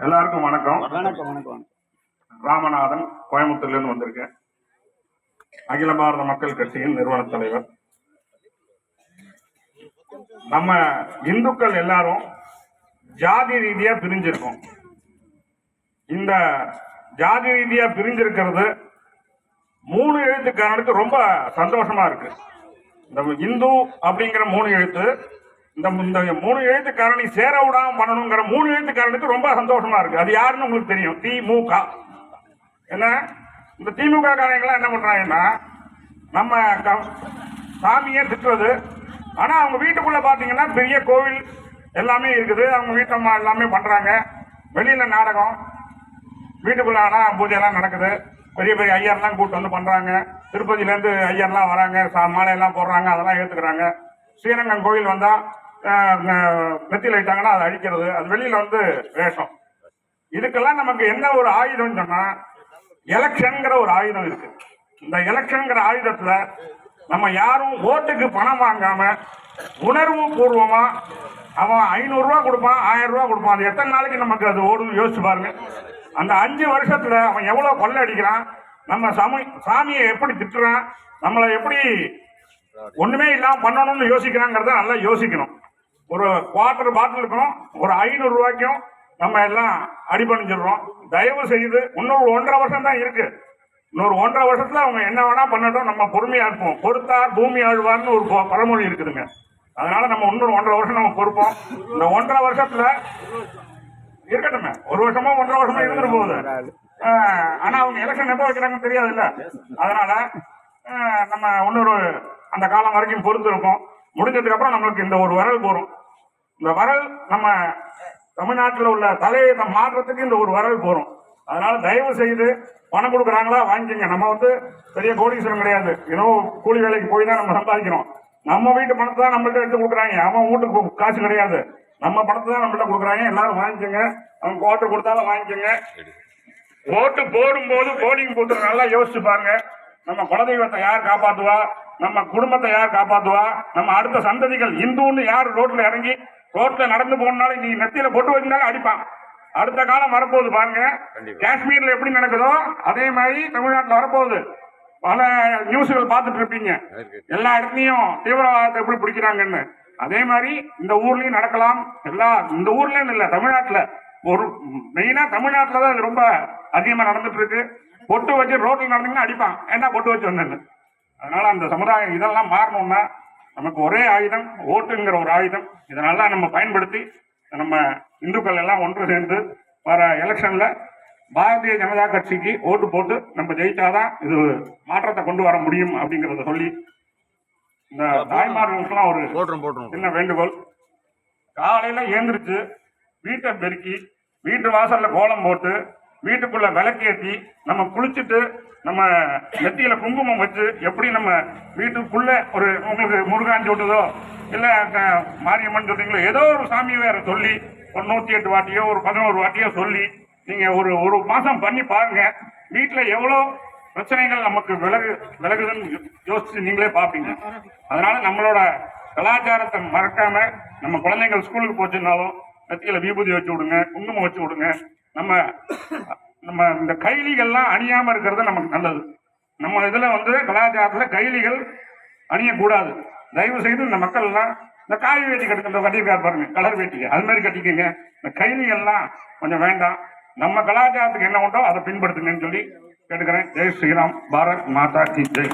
எல்லாருக்கும் வணக்கம். வணக்கம் வணக்கம். ராமநாதன், கோயம்புத்தூர்ல இருந்து வந்திருக்கேன். அகில பாரத மக்கள் கட்சியின் நிறுவன தலைவர். நம்ம இந்துக்கள் எல்லாரும் ஜாதி ரீதியா பிரிஞ்சிருக்கோம். இந்த ஜாதி ரீதியா பிரிஞ்சிருக்கிறது 3 எழுத்துக்காரனுக்கு ரொம்ப சந்தோஷமா இருக்கு. இந்த இந்து அப்படிங்கிற 3 எழுத்து, இந்த 3 எழுத்துக்காரனை சேர விடாம பண்ணணுங்கிற 3 எழுத்துக்காரனுக்கு ரொம்ப சந்தோஷமா இருக்கு. அது யாருன்னு உங்களுக்கு தெரியும், திமுக. என்ன இந்த திமுக காரங்களாம் என்ன பண்றாங்கன்னா, நம்ம சாமியை திட்டுறது. ஆனா அவங்க வீட்டுக்குள்ள பாத்தீங்கன்னா பெரிய கோவில் எல்லாமே இருக்குது. அவங்க வீட்டம்மா எல்லாமே பண்றாங்க. வெளியில நாடகம், வீட்டுக்குள்ள ஆனா பூஜை எல்லாம் நடக்குது. பெரிய பெரிய ஐயர்லாம் கூட்டு வந்து பண்றாங்க. திருப்பதியில இருந்து ஐயர்லாம் வராங்க, மாலையெல்லாம் போடுறாங்க, அதெல்லாம் ஏத்துக்கிறாங்க. ஸ்ரீரங்கம் கோயில் வந்தா நெத்தியில் இட்டாங்கன்னா அதை அழிக்கிறது. அது வெளியில வந்து வேஷம். இதுக்கெல்லாம் நமக்கு என்ன ஒரு ஆயுதம் சொன்னா, எலெக்ஷன்ங்கிற ஒரு ஆயுதம் இருக்கு. இந்த எலெக்ஷன்ங்கிற ஆயுதத்துல நம்ம யாரும் ஓட்டுக்கு பணம் வாங்காம உணர்வு பூர்வமா அவன் 500 ரூபா கொடுப்பான், 1000 ரூபா கொடுப்பான். அது எத்தனை நாளைக்கு நமக்கு அது ஓடும் யோசிச்சு பாருங்க. அந்த 5 வருஷத்துல அவன் எவ்வளவு கொள்ளை அடிக்கிறான், நம்ம சாமியை எப்படி திட்டுறான், நம்மளை எப்படி ஒண்ணுமே இல்லாம பண்ணணும்னு யோசிக்கிறாங்கிறத நல்லா யோசிக்கணும். ஒரு குவார்டர் பாட்டிலுக்கும் ஒரு 500 ரூபாய்க்கும் நம்ம எல்லாம் அடிபணிஞ்சிடுறோம். தயவு செய்து இன்னொரு 1.5 வருஷம் தான் இருக்கு. இன்னொரு 1.5 வருஷத்துல அவங்க என்ன வேணா பண்ணட்டும், நம்ம பொறுமையா இருப்போம். பொறுத்தார் பூமி ஆழ்வார்னு ஒரு பழமொழி இருக்குதுங்க. அதனால நம்ம இன்னொரு 1.5 வருஷம் நம்ம பொறுப்போம். இந்த 1.5 வருஷத்துல இருக்கட்டுமே, 1 வருஷமா 1.5 வருஷமா இருந்துட்டு போகுது. ஆனா அவங்க எலெக்ஷன் எப்போ வைக்கிறாங்கன்னு தெரியாது இல்ல. அதனால நம்ம இன்னொரு அந்த காலம் வரைக்கும் பொறுத்திருக்கோம். முடிஞ்சதுக்கு அப்புறம் நம்மளுக்கு இந்த ஒரு வரல் போறோம். இந்த வரல் நம்ம தமிழ்நாட்டில் உள்ள தலையை மாற்றத்துக்கு இந்த ஒரு வரல் போறோம். அதனால தயவு செய்து பணம் கொடுக்குறாங்களா வாங்கிக்கங்க. நம்ம வந்து பெரிய கோடீஸ்வரம் கிடையாது. ஏதோ கூலி வேலைக்கு போய் தான் நம்ம சம்பாதிக்கிறோம். நம்ம வீட்டு பணத்தை தான் நம்மள்ட்ட எடுத்து கொடுக்குறாங்க. அவன் வீட்டுக்கு காசு கிடையாது. நம்ம பணத்தை தான் நம்மள்ட்ட கொடுக்குறாங்க. எல்லாரும் வாங்கிக்கோங்க. அவங்க ஓட்டு கொடுத்தாலும் வாங்கிக்கோங்க. ஓட்டு போடும்போது போலிங் போட்டு நல்லா யோசிச்சு பாருங்க. நம்ம குலதெய்வத்தை யார் காப்பாத்துவா, நம்ம குடும்பத்தை யார் காப்பாத்துவா, நம்ம அடுத்த சந்ததிகள் இந்துன்னு யார் ரோட்ல இறங்கி ரோட்ல நடந்து போனாலும் நீ நெத்தியில பொட்டு வச்சிருந்தாலும் அடிப்பான். அடுத்த காலம் வரப்போகுது பாருங்க. காஷ்மீர்ல எப்படி நடக்குதோ அதே மாதிரி தமிழ்நாட்டில் வரப்போகுது. பல நியூஸ்கள் பார்த்துட்டு இருப்பீங்க. எல்லா இடத்துலயும் தீவிரவாதத்தை எப்படி பிடிக்கிறாங்கன்னு. அதே மாதிரி இந்த ஊர்லயும் நடக்கலாம். இந்த ஊர்லயும் இல்ல, தமிழ்நாட்டுல ஒரு மெயினா தமிழ்நாட்டுல தான் இது ரொம்ப அதிகமா நடந்துட்டு இருக்கு. பொட்டு வச்சு ரோட்ல நடந்தீங்கன்னா அடிப்பான், ஏன்னா பொட்டு வச்சு வந்தேன்னு. அதனால அந்த சமுதாயம் இதெல்லாம் மாறணும்னா நமக்கு ஒரே ஆயுதம் ஓட்டுங்கிற ஒரு ஆயுதம். இதனால நம்ம பயன்படுத்தி நம்ம இந்துக்கள் எல்லாம் ஒன்று சேர்ந்து வர எலெக்ஷன்ல பாரதிய ஜனதா கட்சிக்கு ஓட்டு போட்டு நம்ம ஜெயிச்சாதான் இது மாற்றத்தை கொண்டு வர முடியும் அப்படிங்கறத சொல்லி, இந்த தாய்மார்களுக்கெல்லாம் ஒரு சின்ன வேண்டுகோள். காலையில ஏந்திரிச்சு வீட்டை பெருக்கி வீட்டு வாசல்ல கோலம் போட்டு வீட்டுக்குள்ள விளக்கேற்றி நம்ம குளிச்சுட்டு நம்ம நெத்தியில குங்குமம் வச்சு எப்படி நம்ம வீட்டுக்குள்ள ஒரு உங்களுக்கு முருகான் சொல்றதோ இல்ல மாரியம்மன் சொல்றீங்களோ ஏதோ ஒரு சாமி வேற சொல்லி ஒரு 108 வாட்டியோ ஒரு 11 வாட்டியோ சொல்லி நீங்க ஒரு மாசம் பண்ணி பாருங்க. வீட்டுல எவ்வளவு பிரச்சனைகள் நமக்கு விலகுதுன்னு யோசிச்சு நீங்களே பாப்பீங்க. அதனால நம்மளோட கலாச்சாரத்தை மறக்காம நம்ம குழந்தைகள் ஸ்கூலுக்கு போச்சுனாலும் நெத்தியில விபூதி வச்சு விடுங்க, குங்குமம் வச்சு விடுங்க. நம்ம இந்த கைலிகள்லாம் அணியாம இருக்கிறது நமக்கு நல்லது. நம்ம இதுல வந்து கலாச்சாரத்துல கைலிகள் அணியக்கூடாது. தயவு செய்து இந்த மக்கள் எல்லாம் இந்த காய் வேட்டி கட்டிருக்காரு பாருங்க, கலர் வேட்டிக்கு அது மாதிரி கட்டிக்கங்க. இந்த கைலிகள்லாம் கொஞ்சம் வேண்டாம். நம்ம கலாச்சாரத்துக்கு என்ன உண்டோ அதை பின்படுத்துங்கன்னு சொல்லி கேட்டுக்கிறேன். ஜெய் ஸ்ரீராம், பாரத் மாதா கி ஜெய்.